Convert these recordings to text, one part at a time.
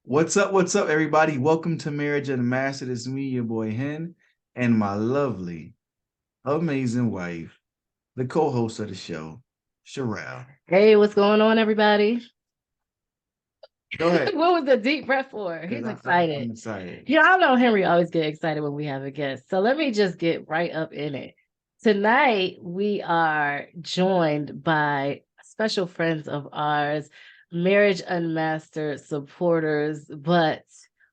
What's up, everybody? Welcome to Marriage Unmastered. It's me, your boy Hen, and my lovely, amazing wife, the co-host of the show, Shireal. Hey, what's going on, everybody? Go ahead. What was the deep breath for? He's excited. I'm excited. You know, I know Henry always get excited when we have a guest. So let me just get right up in it. Tonight, we are joined by special friends of ours, Marriage Unmastered supporters, but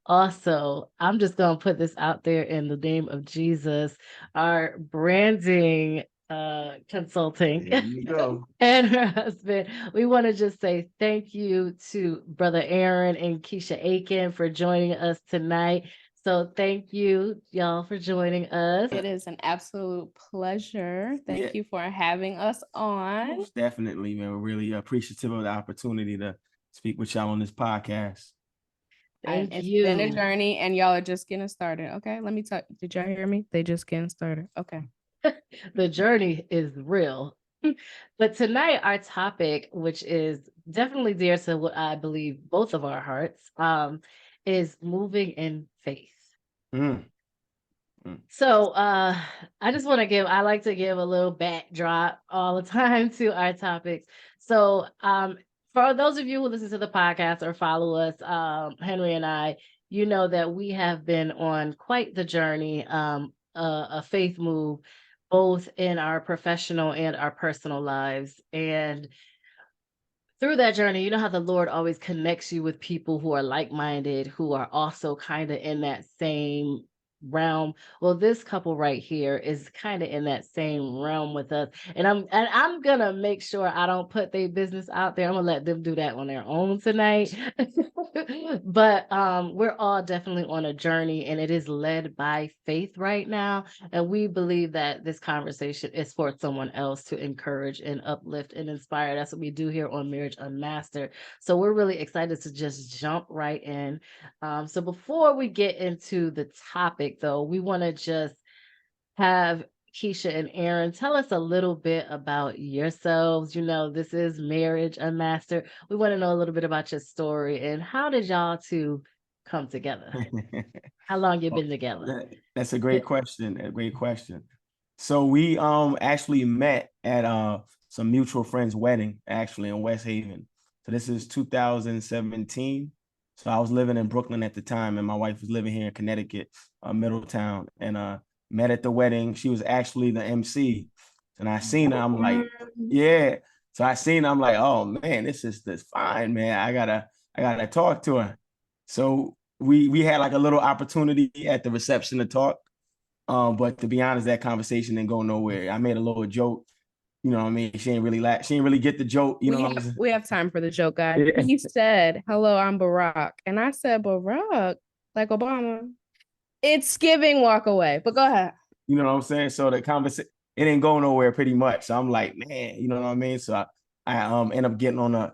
also, I'm just going to put this out there in the name of Jesus, our branding consulting There you go. and her husband. We want to just say thank you to Brother Aaron and Keshia Aikins for joining us tonight. So thank you, y'all, for joining us. It is an absolute pleasure. Thank you for having us on. Most definitely, man. We're really appreciative of the opportunity to speak with y'all on this podcast. Thank It's you. been a journey, and y'all are just getting started. Okay, let me talk. Did y'all hear me? They just getting started. Okay. The journey is real. But tonight, our topic, which is definitely dear to what I believe both of our hearts, is moving in faith. So I just want to I like to give a little backdrop all the time to our topics. So for those of you who listen to the podcast or follow us, Henry and I, you know that we have been on quite the journey, a faith move, both in our professional and our personal lives. And through that journey, you know how the Lord always connects you with people who are like-minded, who are also kind of in that same realm. Well, this couple right here is kind of in that same realm with us. And I'm gonna make sure I don't put their business out there. I'm gonna let them do that on their own tonight. But we're all definitely on a journey, and it is led by faith right now. And we believe that this conversation is for someone else to encourage and uplift and inspire. That's what we do here on Marriage Unmastered. So we're really excited to just jump right in. So before we get into the topic, though, we want to just have Keshia and Aaron tell us a little bit about yourselves. You know, this is Marriage Unmastered. We want to know a little bit about your story and how did y'all two come together? How long you been together? That's a great question. A great question. So we actually met at some mutual friends' wedding, actually in West Haven. So this is 2017. So I was living in Brooklyn at the time, and my wife was living here in Connecticut, Middletown, and met at the wedding. She was actually the MC, and I seen her. I'm like, yeah. So I seen her. I'm like, oh man, this fine, man. I gotta talk to her. So we had like a little opportunity at the reception to talk, but to be honest, that conversation didn't go nowhere. I made a little joke. You know what I mean? She ain't really get the joke. You know, we have time for the joke, guys. Yeah. He said, hello, I'm Barack. And I said, Barack, like Obama. It's giving walk away, but go ahead. You know what I'm saying? So the conversation, it didn't go nowhere pretty much. So I'm like, man, you know what I mean? So I end up getting I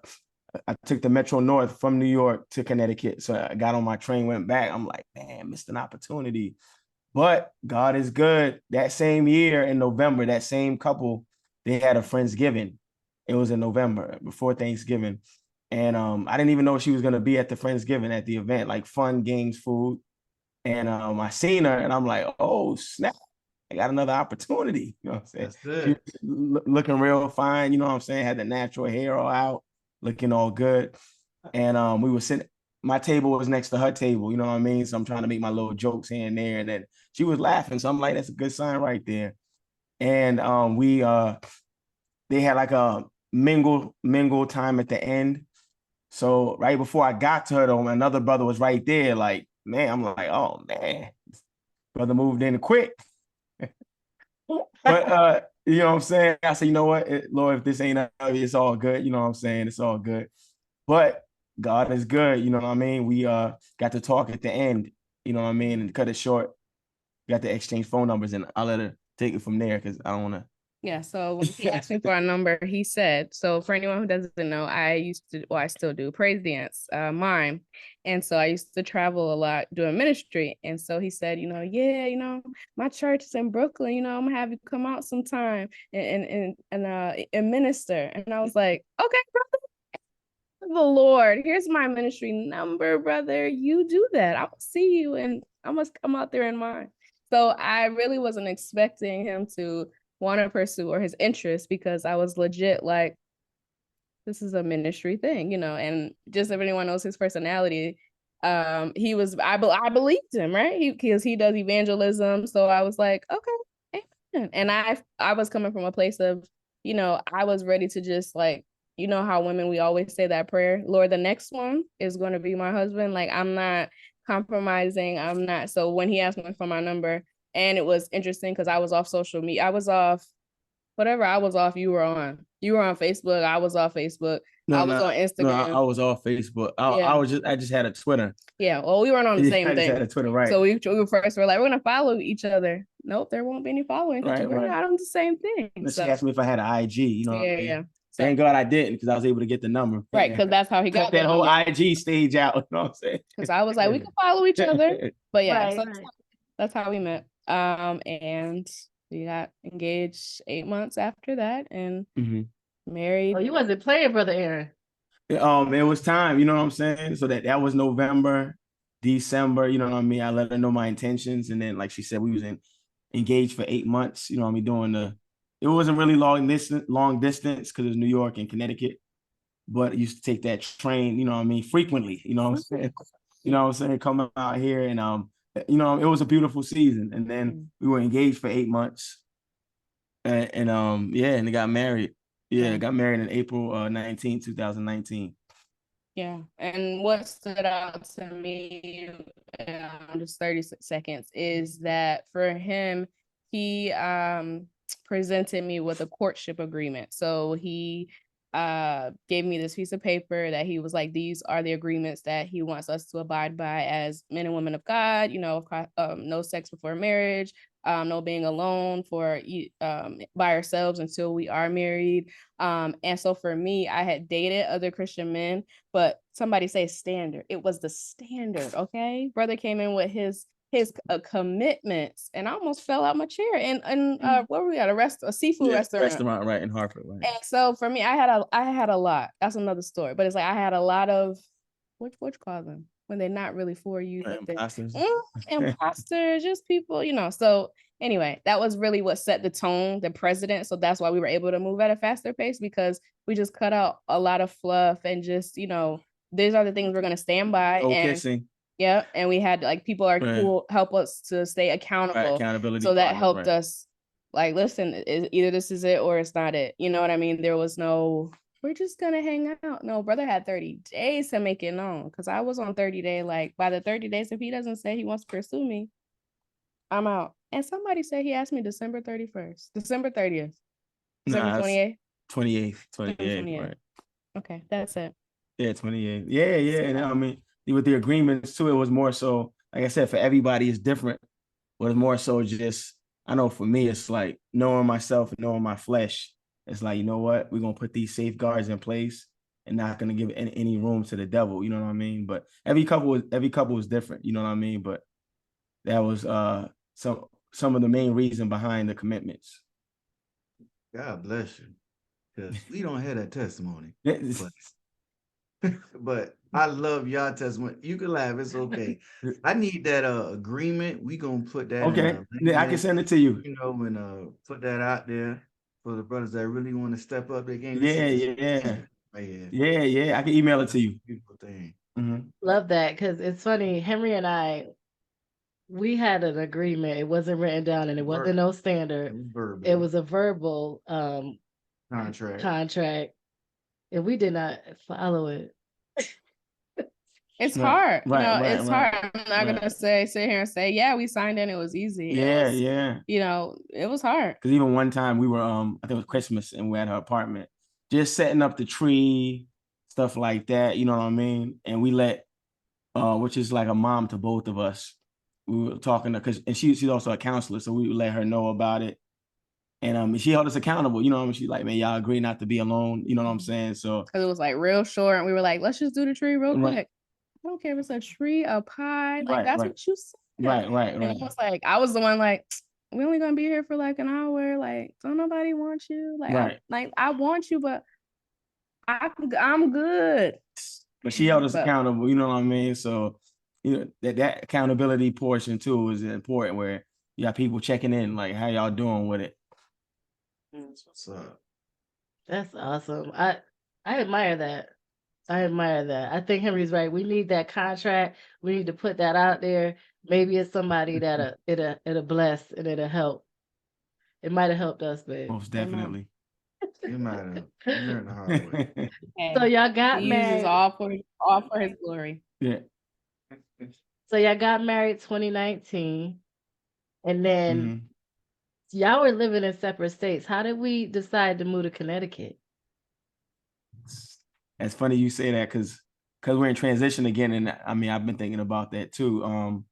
took the Metro North from New York to Connecticut. So I got on my train, went back. I'm like, man, missed an opportunity. But God is good. That same year in November, that same couple, they had a Friendsgiving. It was in November before Thanksgiving. And I didn't even know she was going to be at the Friendsgiving at the event, like fun, games, food. And I seen her and I'm like, oh, snap. I got another opportunity. You know what I'm saying? That's good. Looking real fine. You know what I'm saying? Had the natural hair all out, looking all good. And we were sitting, my table was next to her table. You know what I mean? So I'm trying to make my little jokes here and there. And then she was laughing. So I'm like, that's a good sign right there. And they had like a mingle time at the end. So right before I got to her, though, another brother was right there. Like, man, I'm like, oh man, brother moved in quick. But you know what I'm saying? I said, you know what, Lord, if this ain't it's all good. You know what I'm saying? It's all good. But God is good. You know what I mean? We got to talk at the end. You know what I mean? And cut it short. Got to exchange phone numbers, and I'll let her take it from there because I don't want to Yeah, so when he asked me for a number, he said, so for anyone who doesn't know, I used to, well, I still do praise dance, mime. And so I used to travel a lot doing ministry. And so he said, yeah, my church is in Brooklyn, I'm gonna have you come out sometime and minister. And I was like, okay, brother, the Lord, here's my ministry number, brother. You do that. I will see you and I must come out there in mine. So I really wasn't expecting him to want to pursue or his interest, because I was legit like, this is a ministry thing, and just if anyone knows his personality, I believed him, right? Because he does evangelism. So I was like, okay, amen. And I was coming from a place of, I was ready to just like, how women, we always say that prayer, Lord, the next one is going to be my husband. Like, I'm not compromising. I'm not. So when he asked me for my number, and it was interesting because I was off social media. I was off whatever I was off, you were on. You were on Facebook. I was off Facebook. I was on Instagram. No, I was off Facebook. I just had a Twitter. Yeah, well, we weren't on the same I just thing. had a Twitter, right? So we first were like, we're gonna follow each other. Nope, there won't be any following. Right, we're not on the same thing. She asked me if I had an IG. Yeah. So, thank God I didn't, because I was able to get the number. Right, because that's how he got that whole IG stage out. You know what I'm saying? Because I was like, we can follow each other. But yeah, Right, so that's how we met. And we got engaged 8 months after that, and married. Oh, you wasn't playing, Brother Aaron. It was time, you know what I'm saying? So that was November, December, you know what I mean? I let her know my intentions. And then, like she said, we was engaged for 8 months, you know what I mean, it wasn't really long distance because it was New York and Connecticut, but I used to take that train, you know what I mean, frequently, you know what I'm saying? You know what I'm saying? Coming out here, and it was a beautiful season. And then we were engaged for 8 months. And they got married. Yeah, got married in April 19, 2019. Yeah, and what stood out to me, just 30 seconds, is that for him, he presented me with a courtship agreement. So he gave me this piece of paper that he was like, these are the agreements that he wants us to abide by as men and women of God, no sex before marriage, no being alone by ourselves until we are married. And so for me, I had dated other Christian men, but somebody say standard. It was the standard, okay? Brother came in with his commitments, and I almost fell out my chair. And where were we at? A seafood restaurant, right, in Hartford. Right. And so for me, I had a lot. That's another story. But it's like I had a lot of what you call them when they're not really for you. Imposters. Imposters, just people, So anyway, that was really what set the tone, the precedent. So that's why we were able to move at a faster pace, because we just cut out a lot of fluff and just, these are the things we're gonna stand by. Kissing. Yeah, and we had like people who help us to stay accountable. Right, accountability. So that helped us. Like, listen, either this is it or it's not it. You know what I mean? There was no, we're just gonna hang out. No, brother had 30 days to make it known, because I was on 30-day. Like, by the 30 days, if he doesn't say he wants to pursue me, I'm out. And somebody said he asked me December 31st, December 30th, December 28th. 28th, right? Okay, that's it. Yeah, 28th. Yeah. And I mean, with the agreements too, it was more so, like I said, for everybody it's different. But it's more so just, I know for me, it's like knowing myself and knowing my flesh. It's like, you know what? We're going to put these safeguards in place and not going to give any room to the devil. You know what I mean? But every couple was different. You know what I mean? But that was some of the main reason behind the commitments. God bless you. Because we don't have that testimony. But I love y'all testimony. You can laugh, it's okay. I need that agreement. We gonna put that I can send it to you. And put that out there for the brothers that really want to step up their game. Yeah. I can email it to you. Beautiful thing. Love that, because it's funny. Henry and I, we had an agreement. It wasn't written down, and it wasn't no standard. It was a verbal contract, and we did not follow it. It's hard. It's hard. I'm not gonna sit here and say, yeah, we signed in, it was easy. Yeah. It was hard. Because even one time we were, I think it was Christmas, and we were at her apartment, just setting up the tree, stuff like that. You know what I mean? And we let, which is like a mom to both of us. We were talking to, and she's also a counselor, so we would let her know about it. And she held us accountable, you know what I mean? She's like, man, y'all agree not to be alone, you know what I'm saying? So Because it was like real short, and we were like, let's just do the tree real Right. quick. I don't care if it's a tree, a pie, like Right, that's right. what you said. right. And it was like, I was the one like, we only gonna be here for like an hour. Like, don't nobody want you. Like, Right. I want you, but I'm good. But she held us But- accountable, you know what I mean? So, you know, that accountability portion too is important, where you got people checking in, like, how y'all doing with it? That's what's up. That's awesome. I admire that. I admire that. I think Henry's right. We need that contract. We need to put that out there. Maybe it's somebody that it'll bless and it'll help. It might have helped us, babe. Most definitely. You might have. You learned the hard way. So y'all got he uses married. all for his glory. Yeah. So y'all got married 2019, and then Mhm. y'all were living in separate states. How did we decide to move to Connecticut? It's funny you say that because we're in transition again, and I mean I've been thinking about that too.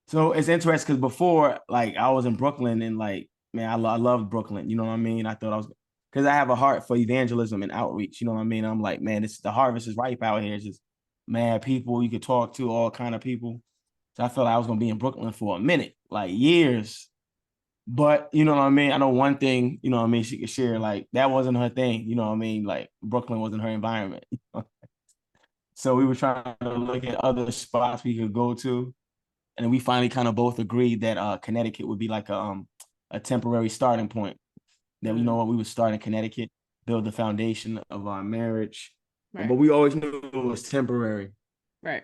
So it's interesting because before, like, I was in Brooklyn, and like, man, I loved Brooklyn. You know what I mean? I thought I was, because I have a heart for evangelism and outreach. You know what I mean? I'm like, man, the harvest is ripe out here. It's just mad people you could talk to, all kind of people. So I felt like I was gonna be in Brooklyn for a minute, like years. But you know what I mean? I know one thing, you know what I mean, she could share, like, that wasn't her thing, you know what I mean? Like, Brooklyn wasn't her environment. So we were trying to look at other spots we could go to. And we finally kind of both agreed that Connecticut would be like a temporary starting point. That you know what, we would start in Connecticut, build the foundation of our marriage. Right. But we always knew it was temporary. Right.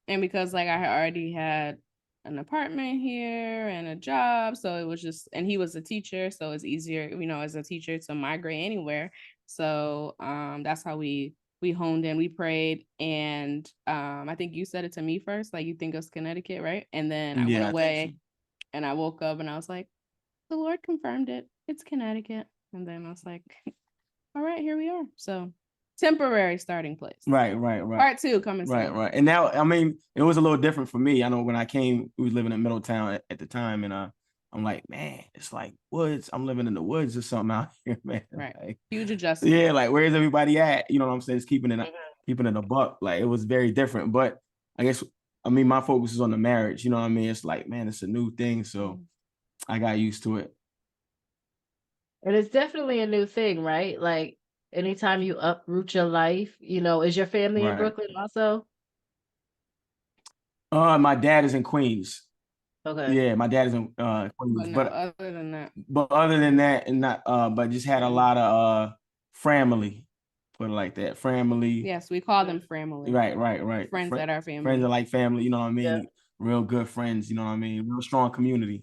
And because like I had already had an apartment here and a job, so it was just, and he was a teacher, so it's easier, you know, as a teacher to migrate anywhere. So that's how we honed in, we prayed, and I think you said it to me first, like, you think it's Connecticut, right? And then I went away and I woke up and I was like, the Lord confirmed it. It's Connecticut. And then I was like, all right, here we are. So temporary starting place. Right. Part 2 coming soon. Right. And now, I mean, it was a little different for me. I know when I came, we was living in Middletown at the time, and I'm like, man, it's like woods. I'm living in the woods or something out here, man. Right. Like, Huge adjustment. yeah, like, where's everybody at? You know what I'm saying? It's keeping it a buck. Like, it was very different. But I guess, I mean, my focus is on the marriage. You know what I mean? It's like, man, it's a new thing, so I got used to it. And it's definitely a new thing, right? Like, anytime you uproot your life, you know, is your family in Right. Brooklyn also? My dad is in Queens. Okay. Yeah, my dad is in Queens. But no, other than that, and not but just had a lot of family, put it like that. Family. yes, we call them family. Right. Friends that are family. Friends are like family, you know what I mean? Yeah. Real good friends, you know what I mean? Real strong community.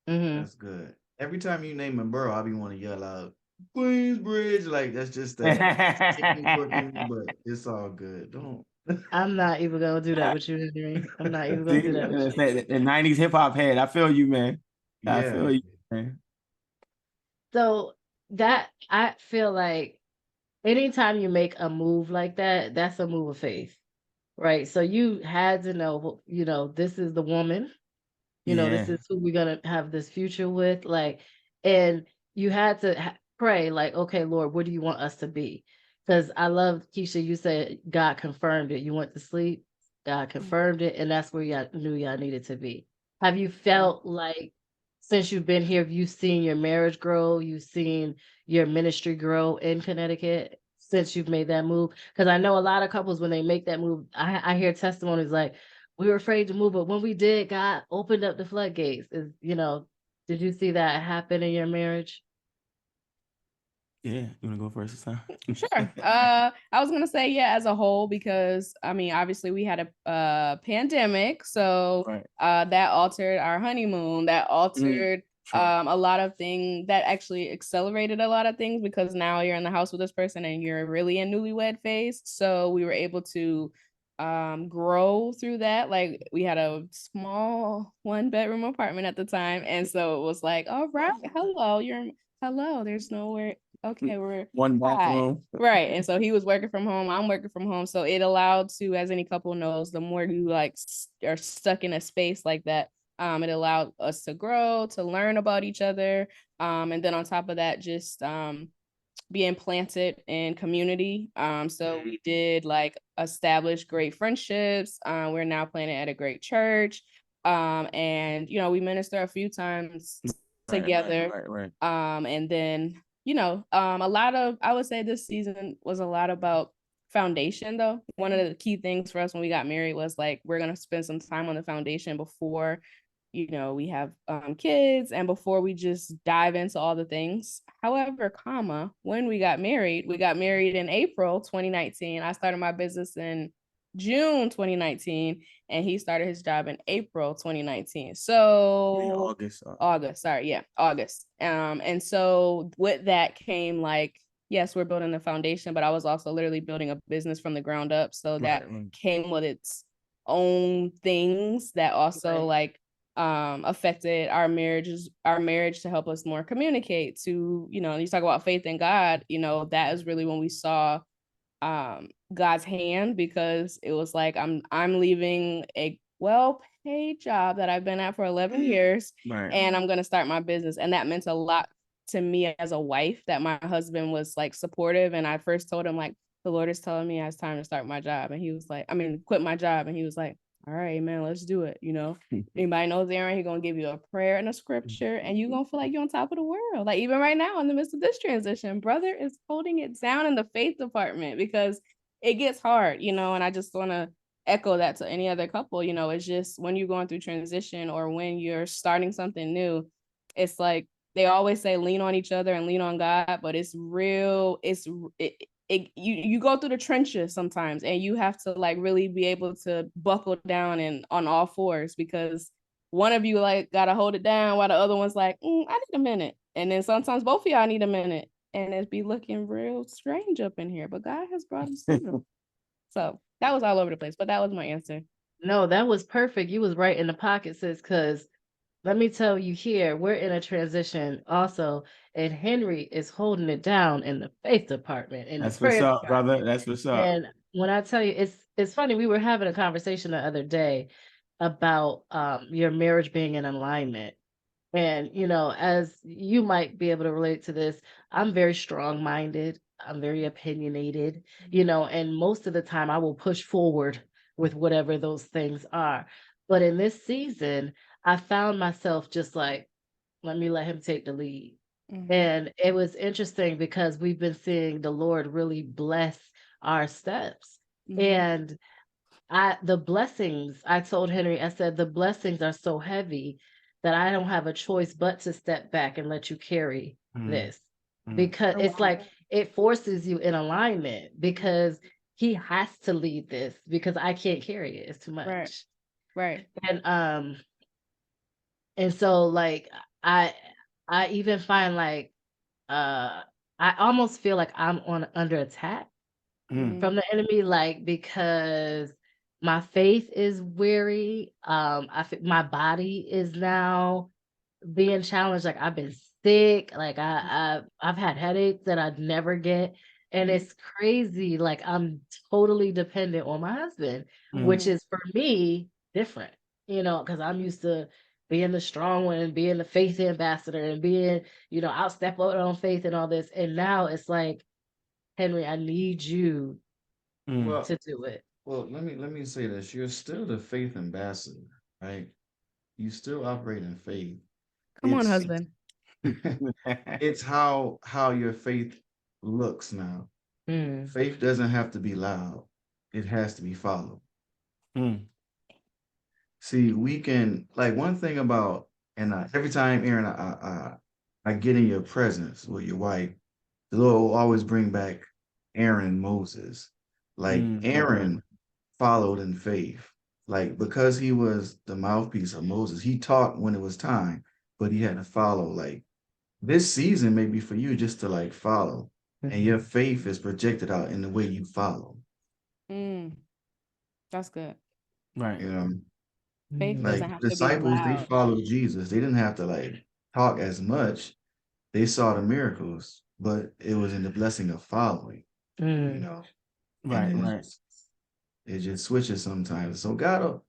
Mm-hmm. That's good. Every time you name a borough, I be want to yell out Queensbridge. Like, that's just that. But it's all good. Don't. I'm not even gonna do that with you, Henry. I'm not even gonna do that with you. That 90s hip hop head. I feel you, man. I Yeah. feel you, man. So that, I feel like anytime you make a move like that, that's a move of faith, right? So you had to know, you know, this is the woman, you know, this Yeah. is who we're gonna have this future with, like, and you had to pray, like, okay, Lord, what do you want us to be? Because I love, Keshia, you said God confirmed it. You went to sleep, God confirmed it, and that's where y'all knew y'all needed to be. Have you felt like, since you've been here, have you seen your marriage grow? You've seen your ministry grow in Connecticut since you've made that move? Because I know a lot of couples, when they make that move, I hear testimonies like, we were afraid to move, but when we did, God opened up the floodgates. Is, you know, did you see that happen in your marriage? Yeah, you want to go first this time? Sure. I was gonna say, yeah, as a whole, because I mean, obviously we had a pandemic, so Right. that altered our honeymoon, that altered Sure. a lot of things, that actually accelerated a lot of things, because now you're in the house with this person and you're really in newlywed phase. So we were able to grow through that. Like, we had a small 1-bedroom apartment at the time, and so it was like, all right, hello, there's nowhere. Okay, we're One hi. bathroom. Right. And so he was working from home, I'm working from home. So it allowed to, as any couple knows, the more you like are stuck in a space like that, It allowed us to grow, to learn about each other. And then on top of that, just being planted in community. So we did like establish great friendships. We're now planted at a great church. And you know, we minister a few times together. Right. And then, you know, a lot of, I would say this season was a lot about foundation though. One of the key things for us when we got married was like, we're going to spend some time on the foundation before, you know, we have kids and before we just dive into all the things. However, when we got married in April 2019. I started my business in June 2019 and he started his job in April 2019. So August. And so with that came like, yes, we're building the foundation, but I was also literally building a business from the ground up. So that came with its own things that also like affected our marriage to help us more communicate to, you know, you talk about faith in God, you know, that is really when we saw God's hand, because it was like I'm leaving a well-paid job that I've been at for 11 years and I'm going to start my business. And that meant a lot to me as a wife, that my husband was like supportive. And I first told him like, the Lord is telling me it's time to start my job. And he was like, quit my job. And he was like, all right, man, let's do it. You know, anybody knows Aaron, he's going to give you a prayer and a scripture and you're going to feel like you're on top of the world. Like even right now in the midst of this transition, brother is holding it down in the faith department because it gets hard, you know, and I just want to echo that to any other couple. You know, it's just when you're going through transition or when you're starting something new, it's like they always say lean on each other and lean on God, but it's real. You go through the trenches sometimes and you have to like really be able to buckle down and on all fours, because one of you like got to hold it down while the other one's like, I need a minute. And then sometimes both of y'all need a minute and it'd be looking real strange up in here, but God has brought us through. So that was all over the place, but that was my answer. No, that was perfect. You was right in the pocket, sis, because let me tell you here, we're in a transition also, and Henry is holding it down in the faith department, in That's the prayer what's up, department. brother. That's what's up. And when I tell you, it's funny, we were having a conversation the other day about your marriage being in alignment. And, you know, as you might be able to relate to this, I'm very strong-minded, I'm very opinionated, you know, and most of the time I will push forward with whatever those things are. But in this season, I found myself just like, let me let him take the lead. And it was interesting because we've been seeing the Lord really bless our steps. And the blessings, I told Henry, I said, the blessings are so heavy that I don't have a choice but to step back and let you carry this. Because it's like it forces you in alignment, because he has to lead this because I can't carry it. It's too much. Right. And so like I even find like I almost feel like I'm under attack from the enemy, like because my faith is weary. My body is now being challenged. Like I've been sick. Like I've had headaches that I'd never get. And it's crazy. Like I'm totally dependent on my husband, which is for me different, you know, because I'm used to being the strong one and being the faith ambassador and being, you know, I'll step out on faith and all this. And now it's like, Henry, I need you to do it. Well, let me say this. You're still the faith ambassador, right? You still operate in faith. Come on, It's husband. it's how your faith looks now. Faith doesn't have to be loud. It has to be followed. See, we can like one thing about, and every time Aaron, I get in your presence with your wife, the Lord will always bring back Aaron and Moses. Like Aaron followed in faith, like because he was the mouthpiece of Moses. He taught when it was time, but he had to follow. Like this season may be for you just to like follow, and your faith is projected out in the way you follow. That's good. Right. You know, Faith doesn't like have to be disciples, they loud. followed Jesus. They didn't have to like talk as much. They saw the miracles, but it was in the blessing of following. You know, Right. It just switches sometimes. So God,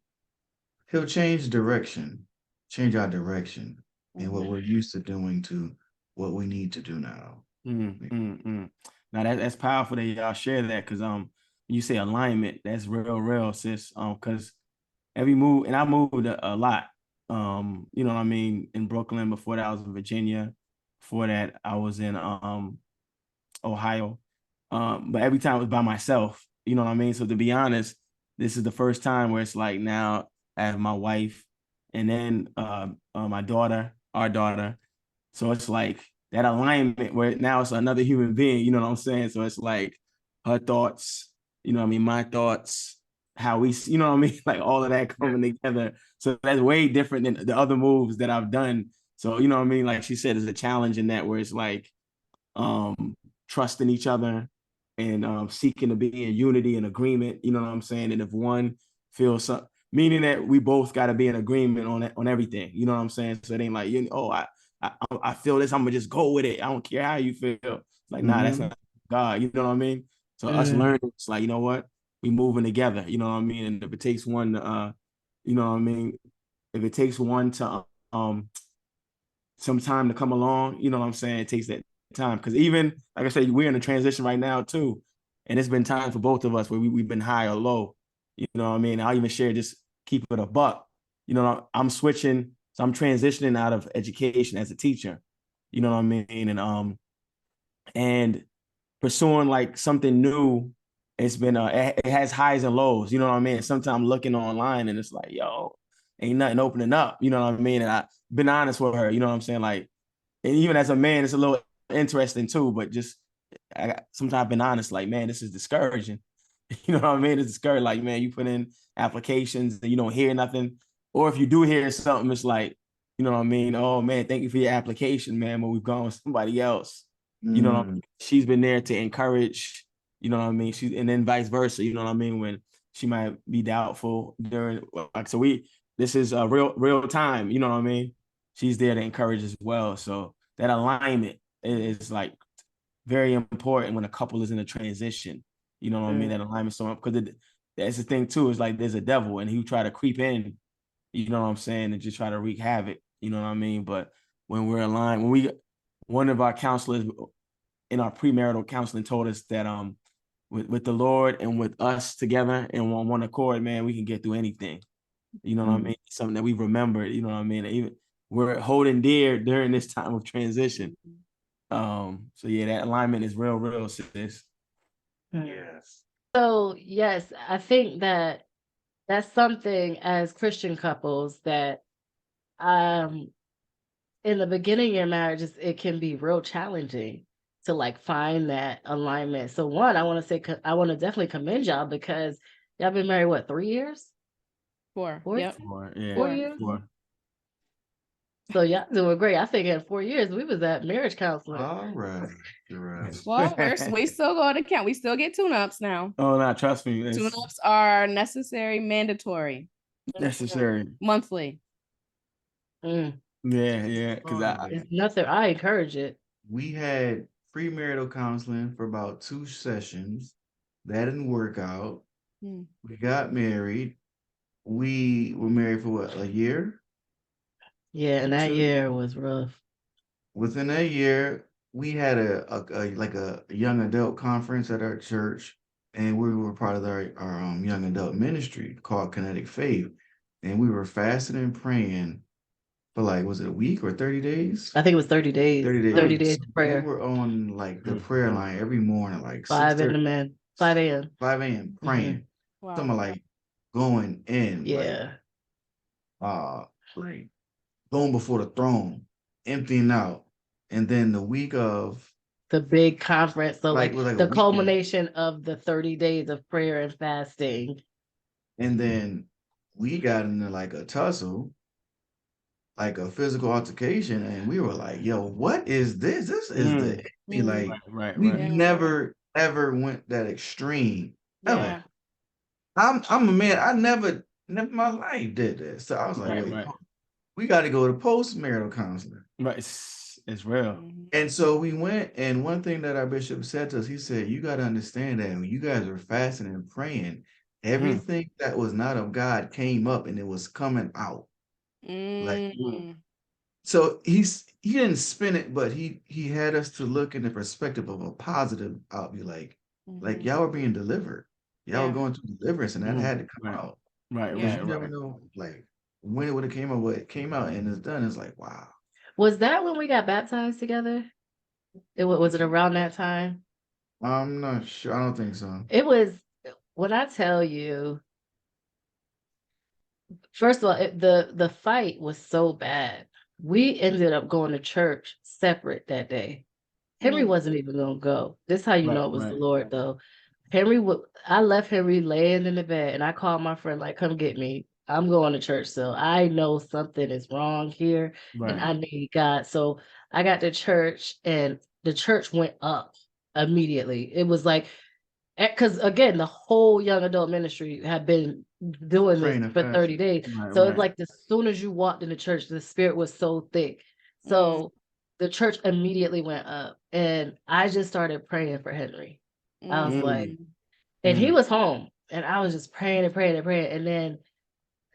he'll change direction, change our direction and what we're used to doing to what we need to do now. Now that's powerful that y'all share that, because you say alignment, that's real, sis. Because every move, and I moved a lot. You know what I mean, in Brooklyn. Before that, I was in Virginia. Before that, I was in Ohio. But every time it was by myself. You know what I mean? So to be honest, this is the first time where it's like now I have my wife and then my daughter, our daughter. So it's like that alignment where now it's another human being, you know what I'm saying? So it's like her thoughts, you know what I mean, my thoughts, how we, you know what I mean? Like all of that coming together. So that's way different than the other moves that I've done. So, you know what I mean? Like she said, there's a challenge in that where it's like trusting each other and seeking to be in unity and agreement, you know what I'm saying? And if one feels something, meaning that we both got to be in agreement on everything, you know what I'm saying? So it ain't like, I feel this, I'm gonna just go with it. I don't care how you feel. It's like, nah, that's not God, you know what I mean? So us learning, it's like, you know what? We moving together, you know what I mean? And if it takes one you know what I mean? If it takes one to some time to come along, you know what I'm saying? It takes that time. Because even, like I said, we're in a transition right now too. And it's been time for both of us where we've been high or low. You know what I mean? I'll even share, just keep it a buck. You know, I'm switching, so I'm transitioning out of education as a teacher. You know what I mean? And pursuing like something new, it's been it has highs and lows, you know what I mean? Sometimes looking online and it's like, yo, ain't nothing opening up, you know what I mean? And I've been honest with her, you know what I'm saying? Like, and even as a man, it's a little interesting too, but just sometimes I've been honest, like, man, this is discouraging. You know what I mean? It's discouraging. Like, man, you put in applications and you don't hear nothing. Or if you do hear something, it's like, you know what I mean? Oh man, thank you for your application, man. But we've gone with somebody else. You know what I mean? She's been there to encourage, you know what I mean? And then vice versa, you know what I mean? When she might be doubtful during, like, so this is a real time, you know what I mean? She's there to encourage as well. So that alignment is like very important when a couple is in a transition. You know what I mean? That alignment, so because that's the thing too. Is like there's a devil and he try to creep in. You know what I'm saying, and just try to wreak havoc. You know what I mean? But when we're aligned, one of our counselors in our premarital counseling told us that with the Lord and with us together and on one accord, man, we can get through anything. You know what I mean? Something that we've remembered. You know what I mean? Even we're holding dear during this time of transition. So yeah, that alignment is real, sis. Yes. So yes, I think that that's something as Christian couples that in the beginning of your marriages, it can be real challenging to like find that alignment. So one, I want to definitely commend y'all because y'all been married what, 3 years? 4. Four? Yep. 4, yeah. 4 years? 4. So y'all doing great. I think in 4 years we was at marriage counseling. All right. Well, we still go to camp. We still get tune-ups now. Oh, no, trust me. Tune-ups are necessary, mandatory. Necessary. Monthly. Yeah. Because it's nothing. I encourage it. We had premarital counseling for about 2 sessions. That didn't work out. We got married. We were married for what, a year? Yeah, and that year was rough. Within that year, we had a young adult conference at our church, and we were part of our young adult ministry called Kinetic Faith, and we were fasting and praying for like, was it a week or 30 days? I think it was 30 days. 30 days of prayer. We were on like the prayer line every morning, like 5 a.m. 5 a.m. 5 a.m. praying. Wow. Something like going in. Yeah. Like going before the throne, emptying out. And then the week of the big conference. So like the culmination of the 30 days of prayer and fasting. And then we got into like a tussle, like a physical altercation, and we were like, yo, what is this? This is the enemy. Like we've never ever went that extreme. Yeah. I'm a man, I never in my life did this. So I was like, wait, we got to go to post-marital counseling. Right. It's real. And so we went, and one thing that our bishop said to us, he said, you got to understand that when you guys were fasting and praying, everything that was not of God came up and it was coming out. Like, Mm. so he didn't spin it, but he had us to look in the perspective of a positive. I'll be like Mhm. y'all were being delivered, y'all were Yeah. going through deliverance, and that had to come Right. out Right, because Yeah. you never know, like when it would have came out, what it came out, and it's done. It's like, wow. Was that when we got baptized together? Was it around that time? I'm not sure. I don't think so. It was when I tell you, first of all, the fight was so bad. We ended up going to church separate that day. Henry Mm. wasn't even gonna go. This how you Right, know it was the right. Lord though. I left Henry laying in the bed and I called my friend, like, come get me. I'm going to church. So I know something is wrong here and Right. I need God. So I got to church and the church went up immediately. It was like, because again, the whole young adult ministry had been doing this Praying and for fasting. 30 days. Right, So it's right. like as soon as you walked in the church, the spirit was so thick. Mm. So the church immediately went up and I just started praying for Henry. I was like, Mm. and he Mm. was home and I was just praying and praying and praying. And then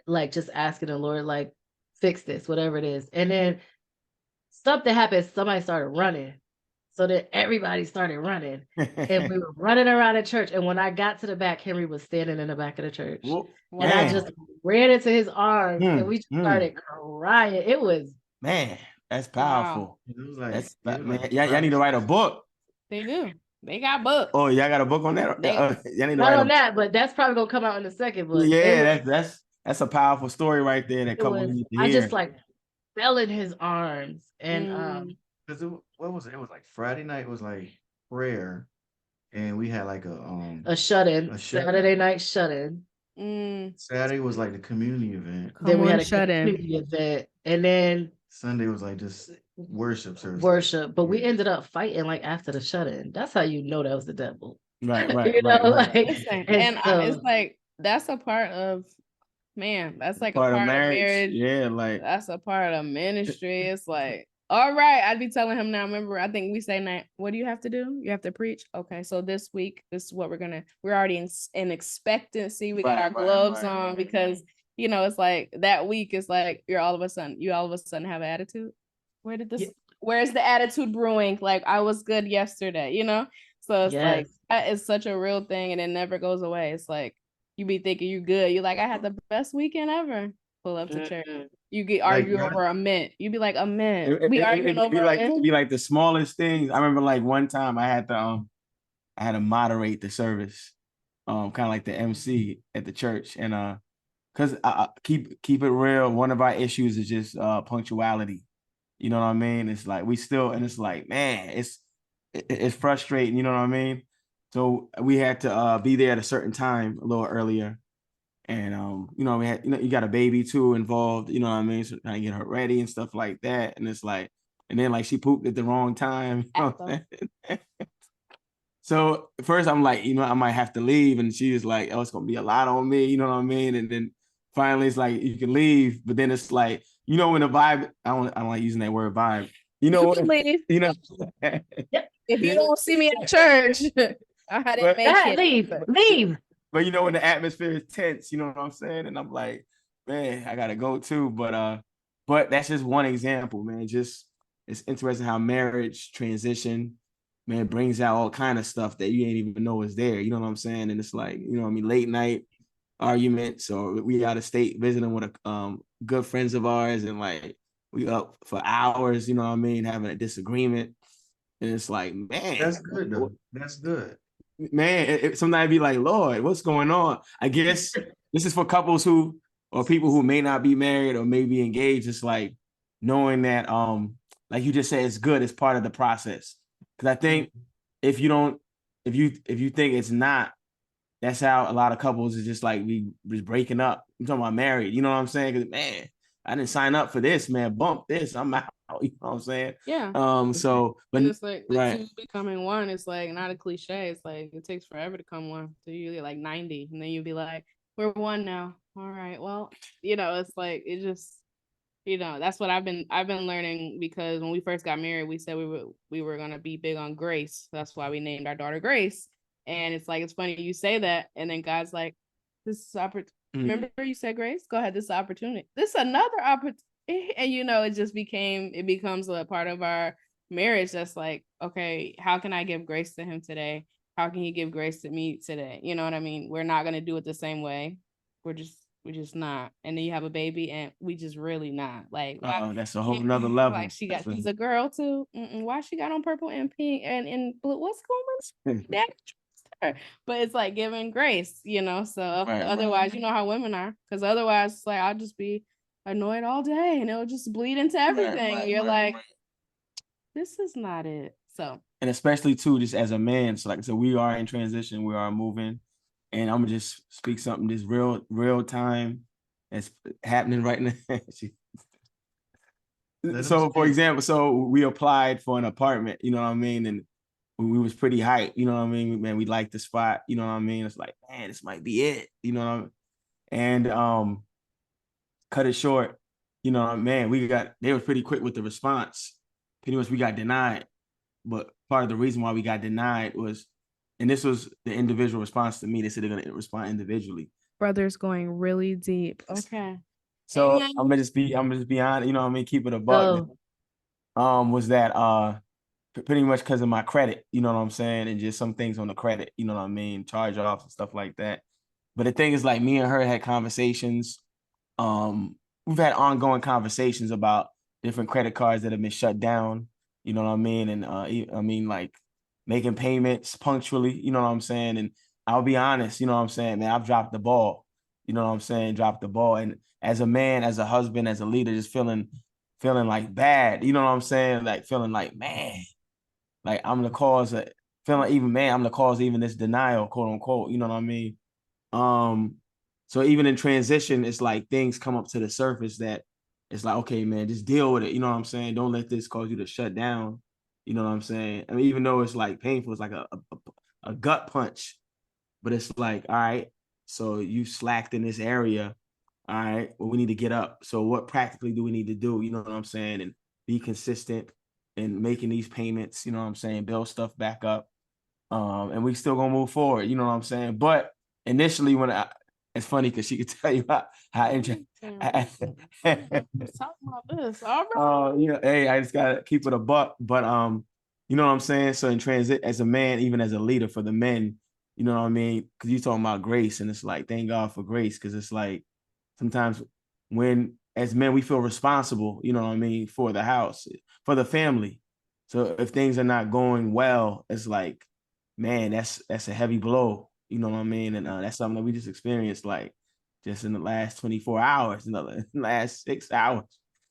like just asking the Lord, like, fix this, whatever it is. And then something happened, somebody started running. So then everybody started running. And we were running around the church. And when I got to the back, Henry was standing in the back of the church. Whoa, And I man. just ran into his arms and we just Mm. started crying. It was Man, that's Wow. powerful. It was like, That's it was man. like Y'all need to write a book. They do. They got books. Oh, y'all got a book on that? They- Y'all need to not write on a that, but that's probably gonna come out in the second book. Yeah, that's a powerful story right there that It couples was need to I hear. just like fell in his arms and Mm. because what was it? It was like Friday night was like prayer, and we had like a shut-in, a shut-in. Saturday night shut-in. Mm. Saturday was like the community event. Then we Come had on, a shut in. community event and then Sunday was like just worship service. worship. But we Yeah. ended up fighting like after the shut-in. That's how you know that was the devil. Right, You right, know, right, right. like Listen, and it's so like that's a part of that's like Part a of part of marriage. marriage. Yeah, like That's a part of ministry. It's like, all right, I'd be telling him now. Remember, I think we say night. What do you have to do? You have to preach. Okay, so this week, this is what we're already in expectancy. We got our gloves on because it's like that week is like you all of a sudden have an attitude. Where's the attitude brewing? Like I was good yesterday, So it's like yes. that is such a real thing and it never goes away. It's like you be thinking you good. You're like, I had the best weekend ever. Pull up to church. You get Like, argue over a mint. You be like, a mint. it, We it, arguing it'd be over a like mint. be like the smallest things. I remember like one time I had to moderate the service, kind of like the MC at the church, and because I keep it real. One of our issues is just punctuality. You know what I mean? It's like we still, and it's like, man, it's frustrating. You know what I mean? So we had to be there at a certain time a little earlier. And we had, you got a baby too involved, you know what I mean? So trying to get her ready and stuff like that. And it's like, and then like she pooped at the wrong time. You know what I'm saying? So first I'm like, I might have to leave. And she was like, oh, it's gonna be a lot on me, you know what I mean? And then finally it's like you can leave, but then it's like, when the vibe, I don't like using that word vibe. You can leave. If you don't see me at church, I didn't make it. Leave. But when the atmosphere is tense, you know what I'm saying? And I'm like, man, I gotta go too. But that's just one example, man. Just it's interesting how marriage transition, man, brings out all kind of stuff that you ain't even know is there. You know what I'm saying? And it's like, late night arguments, or we out of state visiting with good friends of ours, and like we up for hours, you know what I mean, having a disagreement. And it's like, man, That's good though. That's good. man, sometimes be like, Lord, what's going on? I guess this is for couples or people who may not be married or may be engaged. It's like knowing that, like you just said, it's good. It's part of the process. Because I think if you think it's not, that's how a lot of couples is just like we just breaking up. I'm talking about married. You know what I'm saying? Because man, I didn't sign up for this, man. Bump this. I'm out. You know what I'm saying? Yeah. So, but it's like the right. two becoming one. It's like not a cliche. It's like it takes forever to come one. So you get like 90, and then you'll be like, we're one now. All right. Well, it's like it just, that's what I've been learning, because when we first got married, we said we were gonna be big on grace. That's why we named our daughter Grace. And it's like it's funny you say that, and then God's like, this is Remember you said grace? Go ahead. This is an opportunity. This is another opportunity. And it becomes a part of our marriage. That's like, okay, how can I give grace to him today? How can he give grace to me today? You know what I mean? We're not gonna do it the same way. We're just not. And then you have a baby, and we just really not. Like, that's a whole nother level. like she's a girl too. Why she got on purple and pink and blue? What's going on? Dad, her. But it's like giving grace, so otherwise, you know how women are, because otherwise it's like I'll just be annoyed all day and it'll just bleed into everything. You're like, this is not it. So, and especially too, just as a man, so we are in transition, we are moving, and I'm gonna just speak something just real time that's happening right now. So for example, so we applied for an apartment, you know what I mean, and we was pretty hyped, you know what I mean, man, we liked the spot, you know what I mean, it's like, man, this might be it, you know what I mean? And cut it short, you know, man, they were pretty quick with the response. Pretty much we got denied, but part of the reason why we got denied was, and this was the individual response to me, they said they're gonna respond individually. Brother's going really deep. Okay. So I'm gonna just be honest, you know what I mean, keep it a buck. Was that pretty much because of my credit, you know what I'm saying, and just some things on the credit, you know what I mean, charge offs and stuff like that. But the thing is, like, me and her had conversations. We've had ongoing conversations about different credit cards that have been shut down, you know what I mean, and I mean, like, making payments punctually, you know what I'm saying. And I'll be honest, you know what I'm saying, man, I've dropped the ball, you know what I'm saying, dropped the ball. And as a man, as a husband, as a leader, just feeling like bad, you know what I'm saying, like feeling like, man, like I'm the cause of I'm the cause of even this denial, quote unquote, you know what I mean? So even in transition, it's like things come up to the surface that it's like, okay, man, just deal with it, you know what I'm saying? Don't let this cause you to shut down, you know what I'm saying? I mean, even though it's like painful, it's like a gut punch, but it's like, all right, so you slacked in this area, all right, well, we need to get up. So what practically do we need to do, you know what I'm saying? And be consistent in making these payments, you know what I'm saying, build stuff back up. And we still gonna move forward, you know what I'm saying? But initially, it's funny because she could tell you how interesting. Talking about this, all right. You know, hey, I just gotta keep it a buck, but you know what I'm saying. So in transit, as a man, even as a leader for the men, you know what I mean, because you talking about grace, and it's like, thank God for grace, because it's like sometimes when as men we feel responsible, you know what I mean, for the house, for the family. So if things are not going well, it's like, man, that's a heavy blow, you know what I mean? And that's something that we just experienced, like, just in the last 24 hours, in the last 6 hours,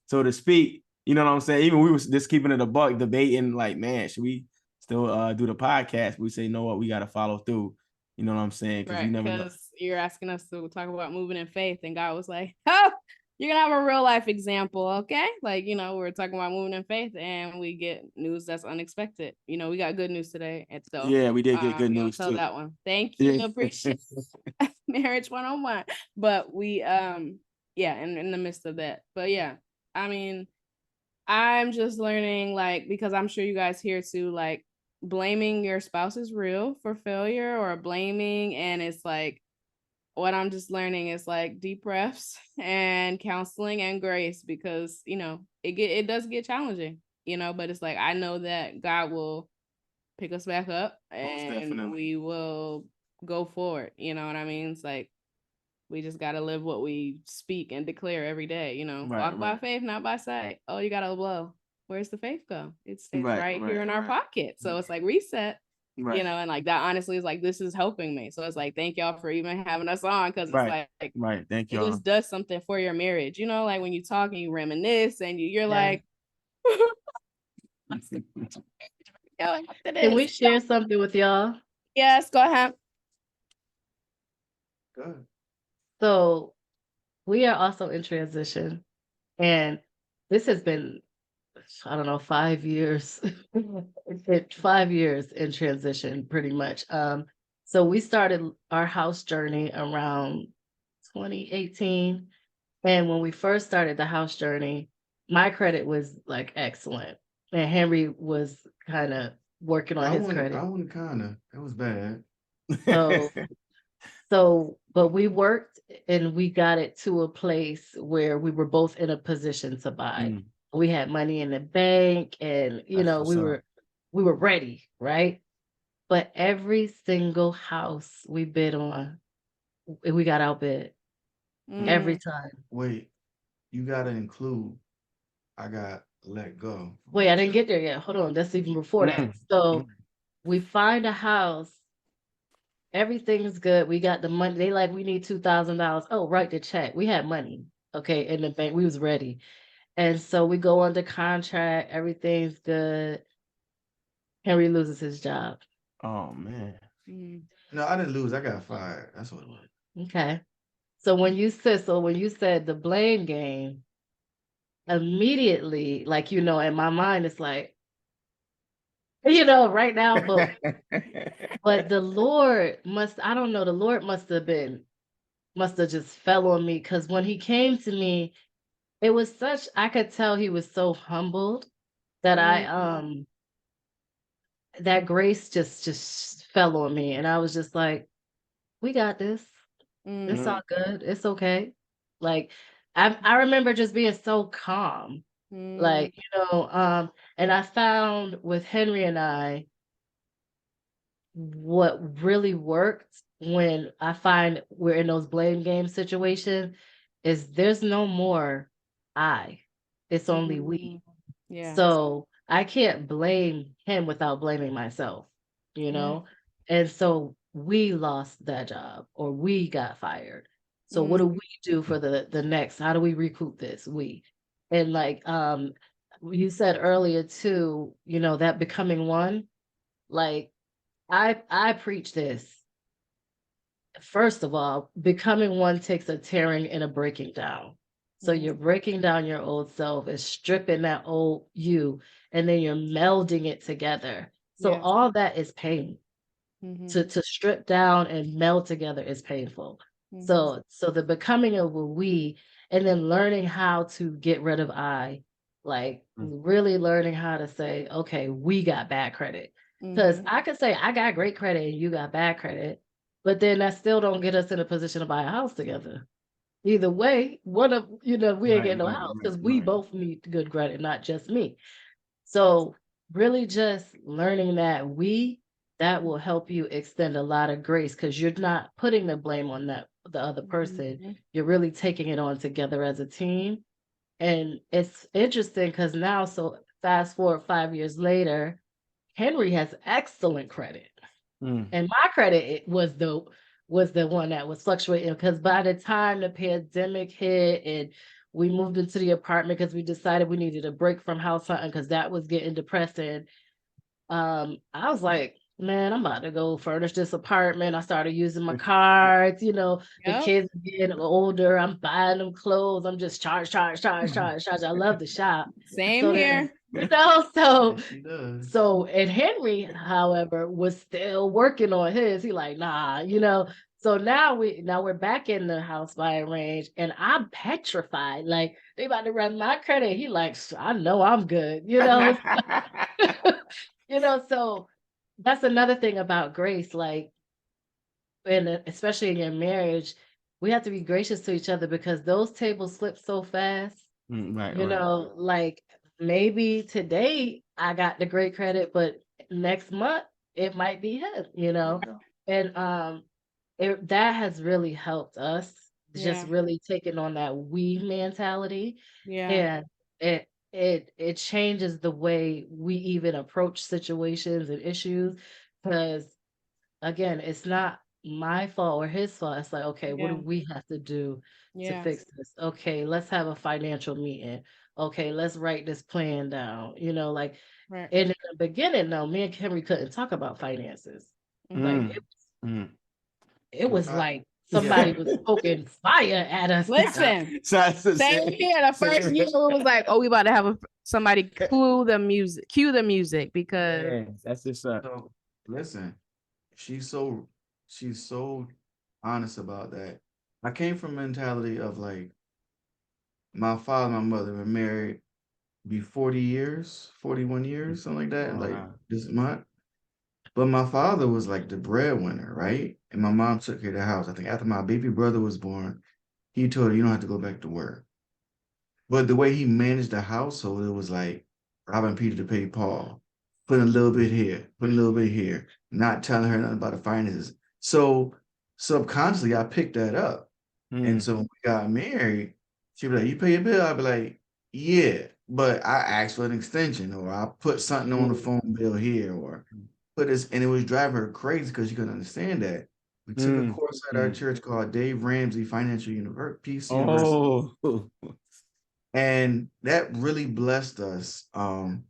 so to speak, you know what I'm saying? Even we was just keeping it a buck, debating, like, man, should we still do the podcast? We say, you know what, we got to follow through, you know what I'm saying? Because right, you never know. Because you're asking us to talk about moving in faith, and God was like, oh, you're gonna have a real life example, okay? Like, we're talking about moving in faith, and we get news that's unexpected. We got good news today, and so yeah, we did get good news tell too. that one. Thank you, appreciate marriage 101. But we in the midst of that. But yeah, I mean, I'm just learning, like, because I'm sure you guys hear too, like, blaming your spouse is real for failure or blaming, and it's like, what I'm just learning is like deep breaths and counseling and grace, because it does get challenging, but it's like, I know that God will pick us back up and we will go forward. You know what I mean? It's like, we just got to live what we speak and declare every day, walk by faith, not by sight. Oh, you got to blow. Where's the faith go? It's right here in our pocket. So it's like reset. Right. And like that honestly is like, this is helping me. So it's like, thank y'all for even having us on, because it's like right, thank y'all. It just does something for your marriage, like when you talk and you reminisce and you're like, Can we share something with y'all? Yes, go ahead. Good. So we are also in transition, and this has been, I don't know, 5 years. 5 years in transition, pretty much. So we started our house journey around 2018. And when we first started the house journey, my credit was like excellent. And Henry was kind of working on his credit. I wouldn't kind of. That was bad. So but we worked and we got it to a place where we were both in a position to buy. Mm. We had money in the bank, and That's what's up. we were ready, right? But every single house we bid on, we got outbid every Mm. time. Wait, you gotta include. I got let go. Wait, I didn't get there yet. Hold on, that's even before that. Mm. So we find a house, everything's good. We got the money. They like, we need $2,000. Oh, write the check. We had money, okay, in the bank. We was ready. And so we go under contract, everything's good. Henry loses his job. Oh man. Mm. No, I didn't lose. I got fired. That's what it was. Okay. So when you said the blame game, immediately, like, in my mind, it's like, right now, but the Lord I don't know, the Lord must have just fell on me, because when he came to me, it was I could tell he was so humbled that that grace just fell on me, and I was just like, we got this. It's Mm. all good. It's okay. Like, I remember just being so calm, like, and I found with Henry and I, what really worked when I find we're in those blame game situations is there's no more I. It's only we. Yeah. So I can't blame him without blaming myself, you Yeah. know? And so we lost that job, or we got fired. So what do we do for the next? How do we recoup this? And like you said earlier too, that becoming one, like I preach this. First of all, becoming one takes a tearing and a breaking down. So you're breaking down your old self, is stripping that old you, and then you're melding it together. So Yes. all that is pain. To strip down and meld together is painful. So the becoming of a we, and then learning how to get rid of I, like really learning how to say, okay, we got bad credit. Because I could say I got great credit and you got bad credit, but then that still don't get us in a position to buy a house together. Either way, one of we ain't Right, getting no right, house, right, because we right. both need good credit, not just me. So really just learning that will help you extend a lot of grace, because you're not putting the blame on the other person. You're really taking it on together as a team. And it's interesting because now, so fast forward 5 years later, Henry has excellent credit. Mm. And my credit was the one that was fluctuating, because by the time the pandemic hit and we moved into the apartment because we decided we needed a break from house hunting because that was getting depressing. I was like, man, I'm about to go furnish this apartment. I started using my cards, the Yep. kids are getting older. I'm buying them clothes. I'm just charge. I love the shop. Same So here. so Yes, she does. and Henry, however, was still working on his. He like, nah, So now we're back in the house buying range, and I'm petrified. Like, they about to run my credit. He like, I know I'm good, So that's another thing about grace, like, and especially in your marriage, we have to be gracious to each other, because those tables slip so fast. Right, right. Like, maybe today I got the great credit, but next month it might be him. And that has really helped us, just Yeah. really taking on that we mentality. Yeah. And it changes the way we even approach situations and issues, because again, it's not my fault or his fault. It's like, okay, what do Yeah. we have to do to Yeah. fix this? Okay, let's have a financial meeting. Okay, let's write this plan down. Like, Right. and in the beginning, though, me and Henry couldn't talk about finances. Like, Mm. Mm. it was I- like somebody was poking fire at us. Listen, So, same here. The first year it was like, oh, we about to have somebody cue the music because yeah, that's just So listen, she's so she's so honest about that. I came from a mentality of like my father and my mother were married be 40 years, 41 years, something like that, oh, like wow. this month. But my father was like the breadwinner, right? And my mom took care of the house. I think after my baby brother was born, he told her, you don't have to go back to work. But the way he managed the household, it was like robbing Peter to pay Paul, putting a little bit here, putting a little bit here, not telling her nothing about the finances. So subconsciously, I picked that up. And so when we got married, she'd be like, you pay your bill? I'd be like, yeah, but I asked for an extension, or I put something on the phone bill here, or put this, and it was driving her crazy because she couldn't understand that. We took a course at our church called Dave Ramsey Financial Peace University. Oh, And that really blessed us. And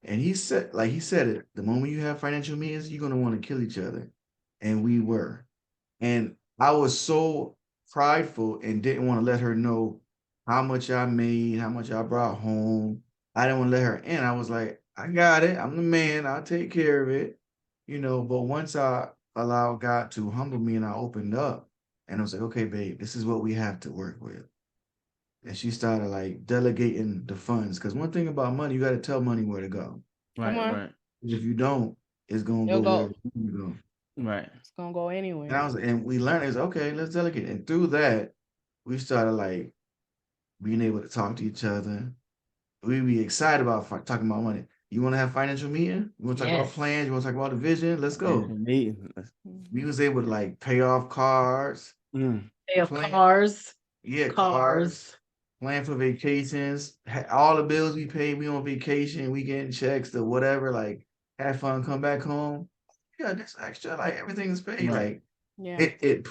he said it, the moment you have financial meetings, you're gonna want to kill each other. And we were. And I was so prideful and didn't want to let her know how much I made, how much I brought home. I didn't want to let her in. I was like, I got it. I'm the man. I'll take care of it. But once I allowed God to humble me and I opened up and I was like, okay, babe, this is what we have to work with. And she started like delegating the funds. Because one thing about money, you got to tell money where to go. Come on. right. If you don't, it's gonna It'll go go. wherever you go. Right. It's gonna go And anywhere. and we learned it's okay, let's delegate. And through that, we started like being able to talk to each other. We'd be excited about talking about money. You want to have financial meeting? You want to talk about Yes. plans? You want to talk about the vision? Let's go. We was able to like pay off cards, They have plan, cars. cars, plan for vacations, all the bills we paid. We on vacation, we getting checks to whatever. Like have fun, come back home. Yeah, this extra, like everything's paid. Right. Like Yeah. it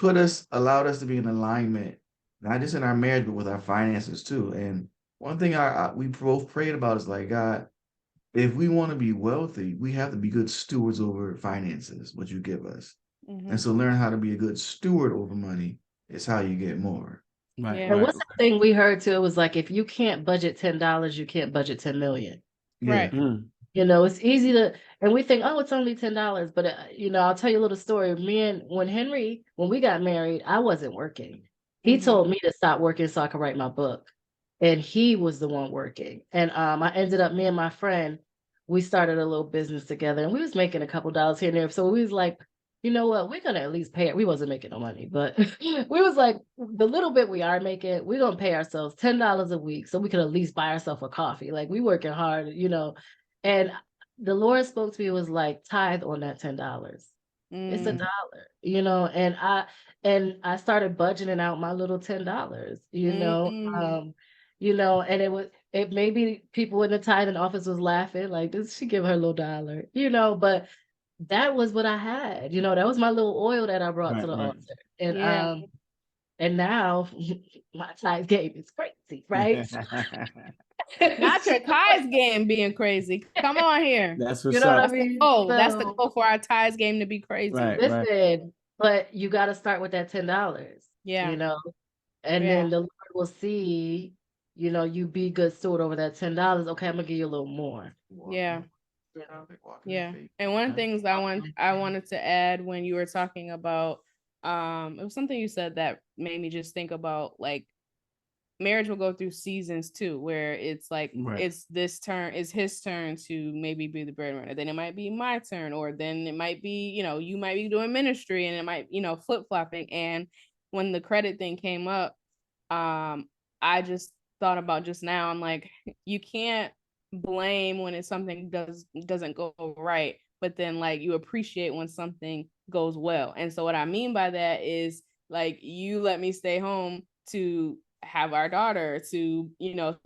allowed us to be in alignment, not just in our marriage, but with our finances too. And one thing we both prayed about is like, God, if we want to be wealthy, we have to be good stewards over finances, what you give us. And so learn how to be a good steward over money is how you get more. Right. Yeah. And what's the thing we heard too? It was like, if you can't budget $10, you can't budget 10 million. Yeah. Right. It's easy to, and we think, oh, it's only $10. But, I'll tell you a little story. When we got married, I wasn't working. He told me to stop working so I could write my book. And he was the one working. And me and my friend, we started a little business together and we was making a couple dollars here and there. So we was like, you know what, we're gonna at least pay it. We wasn't making no money, but we was like, the little bit we are making, we're gonna pay ourselves $10 a week so we could at least buy ourselves a coffee. Like we working hard, And the Lord spoke to me, was like, tithe on that $10. It's $1, and I started budgeting out my little $10, and it maybe people in the tithing office was laughing, like, does she give her little dollar, but that was what I had, that was my little oil that I brought to the altar. And Yeah. and now my tithe game is crazy, right? Not your ties game being crazy. Come on here. That's You what's know what I up. mean? That's the So, goal for our ties game, to be crazy. Right. listen, but you got to start with that $10, Yeah. and Yeah. then the Lord will see, you be good steward over that $10. Okay, I'm gonna give you a little more. Yeah. Yeah. And one of the things I wanted to add when you were talking about, it was something you said that made me just think about, like, marriage will go through seasons too, where it's like, it's his turn to maybe be the breadwinner, then it might be my turn, or then it might be, you might be doing ministry and it might, flip-flopping. And when the credit thing came up, I just thought about just now, I'm like, you can't blame when it's something doesn't go right, but then like you appreciate when something goes well. And so what I mean by that is, like, you let me stay home to have our daughter, to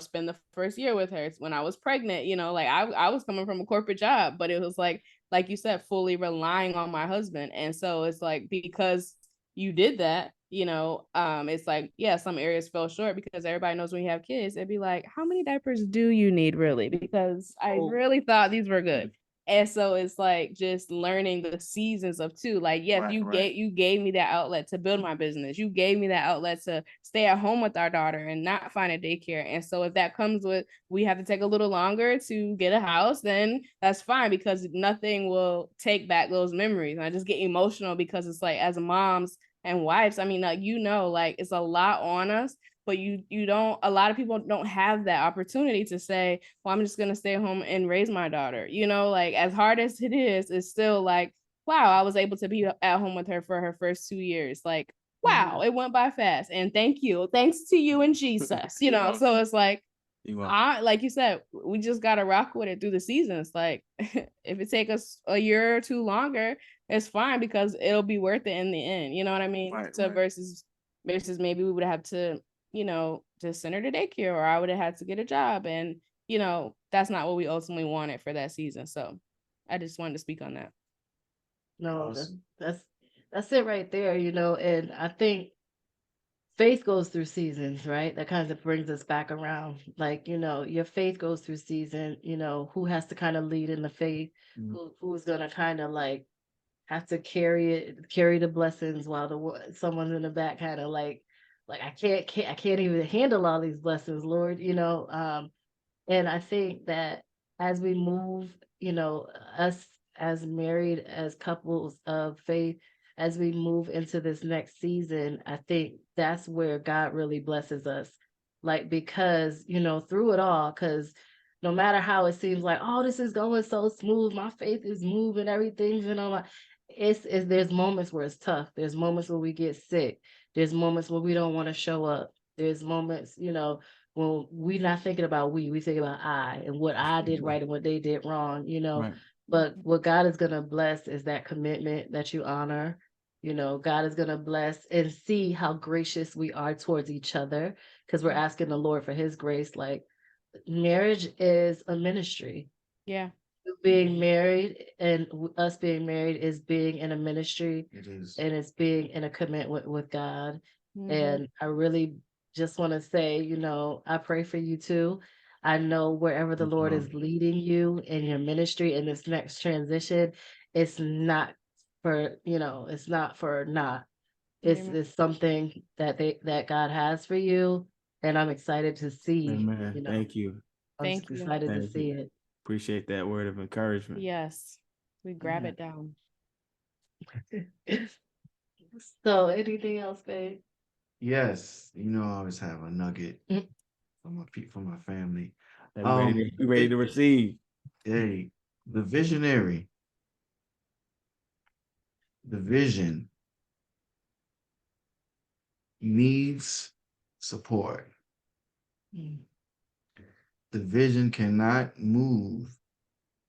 spend the first year with her when I was pregnant, like I was coming from a corporate job, but it was like you said, fully relying on my husband. And so it's like, because you did that, it's like, yeah, some areas fell short, because everybody knows when you have kids, it'd be like, how many diapers do you need really? Because I really thought these were good. And so it's like just learning the seasons of two. Like, yes, you gave me that outlet to build my business. You gave me that outlet to stay at home with our daughter and not find a daycare. And so if that comes with, we have to take a little longer to get a house, then that's fine, because nothing will take back those memories. And I just get emotional because it's like, as moms and wives, I mean, like, like, it's a lot on us, but you don't, a lot of people don't have that opportunity to say, well, I'm just going to stay home and raise my daughter. You know, like as hard as it is, it's still like, wow, I was able to be at home with her for her first 2 years. Like, wow, it went by fast. And thanks to you and Jesus, you know. So it's like, like you said, we just gotta rock with it through the seasons. Like if it take us a year or two longer, it's fine because it'll be worth it in the end. You know what I mean? Right, So right. versus maybe we would have to, you know, just send her to daycare, or I would have had to get a job, and you know that's not what we ultimately wanted for that season. So I just wanted to speak on that. No, that's it right there, you know, and I think faith goes through seasons, right? That kind of brings us back around. Like, you know, your faith goes through season, you know, who has to kind of lead in the faith, who's gonna kind of like have to carry the blessings while someone's in the back kind of like I can't even handle all these blessings, Lord, you know. And I think that as we move, you know, us as married, as couples of faith, as we move into this next season, I think that's where God really blesses us. Like, because, you know, through it all, because no matter how it seems like, oh, this is going so smooth, my faith is moving, everything's, you know, like, there's moments where it's tough. There's moments where we get sick. There's moments where we don't want to show up. There's moments, you know, when we're not thinking about we think about I and what I did right and what they did wrong, you know. Right. But what God is gonna bless is that commitment that you honor. You know, God is gonna bless and see how gracious we are towards each other because we're asking the Lord for his grace. Like, marriage is a ministry. Yeah. Being married and us being married is being in a ministry. It is. And it's being in a commitment with God. Mhm. And I really just want to say, you know, I pray for you too. I know wherever the Thank Lord you. is leading you in your ministry in this next transition, it's not for, you know, it's not for not. Amen. It's something that God has for you. And I'm excited to see, Amen. you know, Thank you. I'm Thank you. excited to Thank see you. it. Appreciate that word of encouragement. Yes, we grab Yeah. it down. So anything else, babe? Yes, you know, I always have a nugget Mm. for my family. We ready to receive. Hey, the visionary, the vision needs support. Mm. The vision cannot move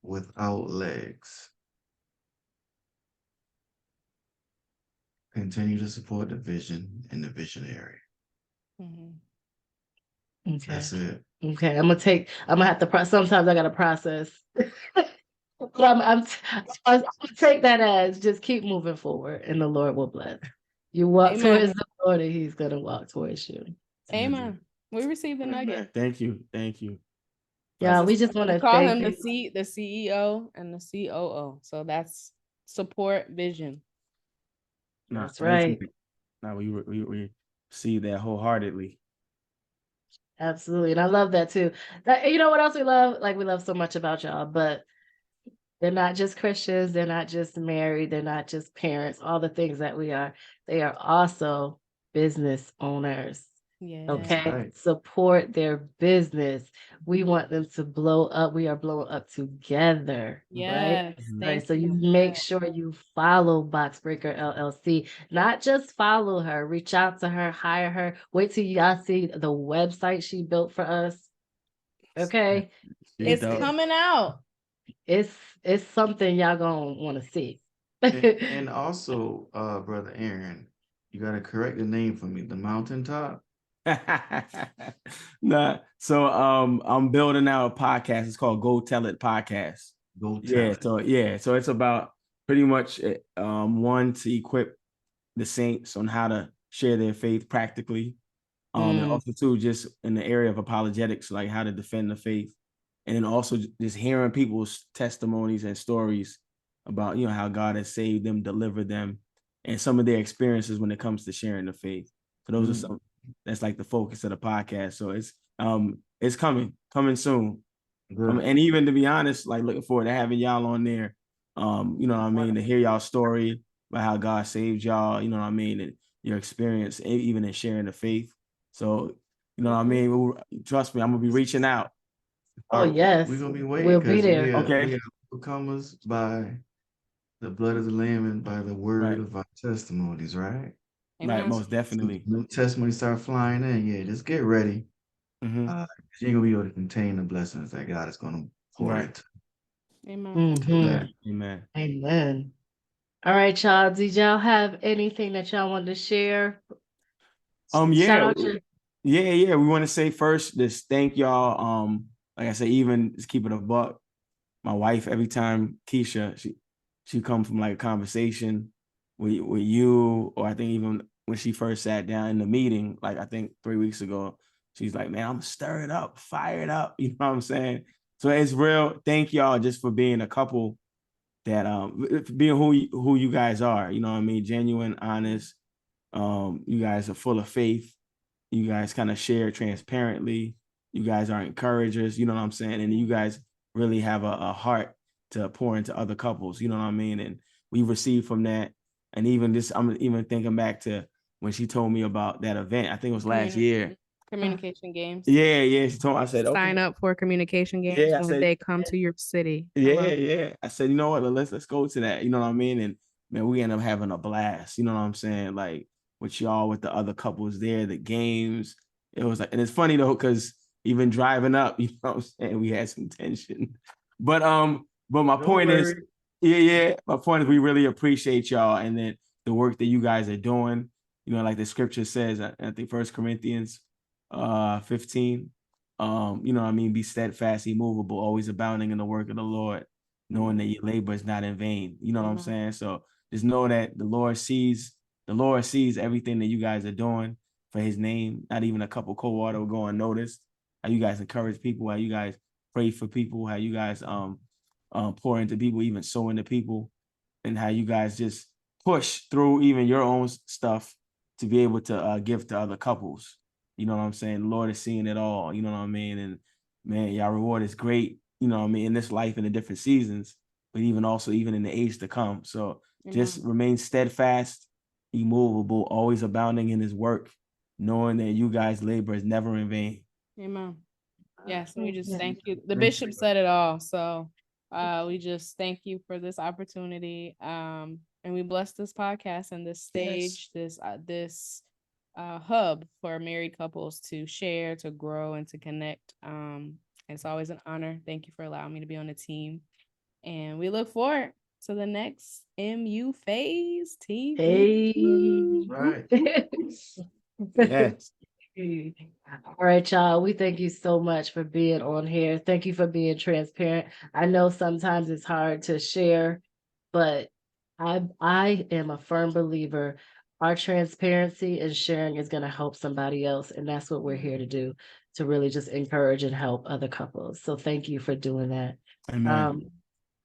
without legs. Continue to support the vision and the visionary. Mhm. Okay. That's it. Okay. I'm gonna have to sometimes I gotta process. But I'm gonna take that as just keep moving forward and the Lord will bless. You walk Amen. towards the Lord and he's gonna walk towards you. Amen. We received the nugget. Amen. Thank you. Thank you. Yeah, we just want We to call thank him you. the CEO and the COO. So that's support vision. No, That's right. Now we see that wholeheartedly. Absolutely. And I love that too. You know what else we love? Like, we love so much about y'all, but they're not just Christians, they're not just married, they're not just parents, all the things that we are. They are also business owners. Yeah. Okay. right. Support their business. We want them to blow up. We are blowing up together. Right. Yes. Mhm. Right. Thank So you you. make sure you follow Boxbreaker LLC, not just follow her, reach out to her, hire her. Wait till y'all see the website she built for us. Okay. It's dope. coming out. It's something y'all gonna want to see. And also, brother Aaron, you gotta correct the name for me. The mountaintop. Nah, so I'm building out a podcast. It's called Go Tell It Podcast. Go tell it. So it's about pretty much one, to equip the saints on how to share their faith practically. And also too, just in the area of apologetics, like how to defend the faith. And then also just hearing people's testimonies and stories about, you know, how God has saved them, delivered them, and some of their experiences when it comes to sharing the faith. So those are some, that's like the focus of the podcast. So it's coming soon. Good. And even to be honest, like looking forward to having y'all on there. You know what I mean, to hear y'all story about how God saved y'all, you know what I mean, and your experience, even in sharing the faith. So You know what I mean? Trust me, I'm gonna be reaching out. Oh, yes. We're gonna be waiting. We'll be 'cause there. Okay. We are overcomers by the blood of the Lamb and by the word Right. of our testimonies, right? Right, Amen. most definitely. New testimonies start flying in. Yeah, just get ready. Mhm. 'Cause you ain't gonna be able to contain the blessings that God is gonna pour Right. into. Amen. Amen. Amen. Amen. All right, y'all. Did y'all have anything that y'all wanted to share? Shout Yeah. out your Yeah. We want to say first, just thank y'all. Like I said, even just keep it a buck. My wife, every time Keshia, she comes from like a conversation with you, or I think even when she first sat down in the meeting, like I think 3 weeks ago, she's like, man, I'm stirred up, fired up. You know what I'm saying? So it's real. Thank y'all just for being a couple that being who you guys are. You know what I mean? Genuine, honest. You guys are full of faith. You guys kind of share transparently. You guys are encouragers, you know what I'm saying? And you guys really have a heart to pour into other couples, you know what I mean? And we receive from that. And even this, I'm even thinking back to when she told me about that event. I think it was last year. Communication games. Yeah. She told me, I said, okay. Sign up for communication games Yeah, I when said- they come to your city. Yeah. I said, you know what? Let's go to that. You know what I mean? And man, we end up having a blast. You know what I'm saying? Like with y'all, with the other couples there, the games. It was like, and it's funny though, because even driving up, you know what I'm saying, we had some tension. But my point is, my point is we really appreciate y'all and then the work that you guys are doing. You know, like the scripture says, I think 1 Corinthians 15. You know what I mean? Be steadfast, immovable, always abounding in the work of the Lord, knowing that your labor is not in vain. You know what I'm saying? So just know that the Lord sees everything that you guys are doing for his name. Not even a cup of cold water will go unnoticed. How you guys encourage people, how you guys pray for people, how you guys pour into people, even sow into people, and how you guys just push through even your own stuff to be able to give to other couples. You know what I'm saying? The Lord is seeing it all. You know what I mean? And man, y'all reward is great. You know what I mean? In this life, in the different seasons, but even in the age to come. So just remain steadfast, immovable, always abounding in his work, knowing that you guys' labor is never in vain. Amen. Yes, and we just thank you. The bishop said it all. So we just thank you for this opportunity. And we bless this podcast and this stage, this hub for married couples to share, to grow, and to connect. It's always an honor. Thank you for allowing me to be on the team. And we look forward to the next MU phase team. Hey. Right. Yes. All right, y'all. We thank you so much for being on here. Thank you for being transparent. I know sometimes it's hard to share, but I am a firm believer. Our transparency and sharing is going to help somebody else, and that's what we're here to do, to really just encourage and help other couples. So thank you for doing that. Amen.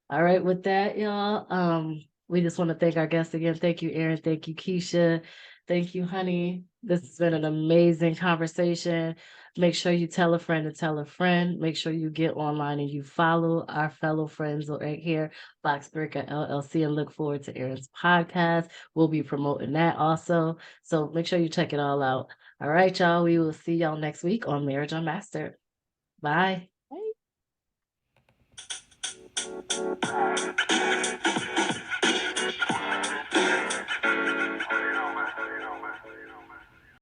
All right, with that, y'all, we just want to thank our guests again. Thank you, Aaron. Thank you, Keshia. Thank you, honey. This has been an amazing conversation. Make sure you tell a friend to tell a friend. Make sure you get online and you follow our fellow friends right here, Boxbreaker LLC, and look forward to Aaron's podcast. We'll be promoting that also. So make sure you check it all out. All right, y'all. We will see y'all next week on Marriage Unmastered. Bye. Bye.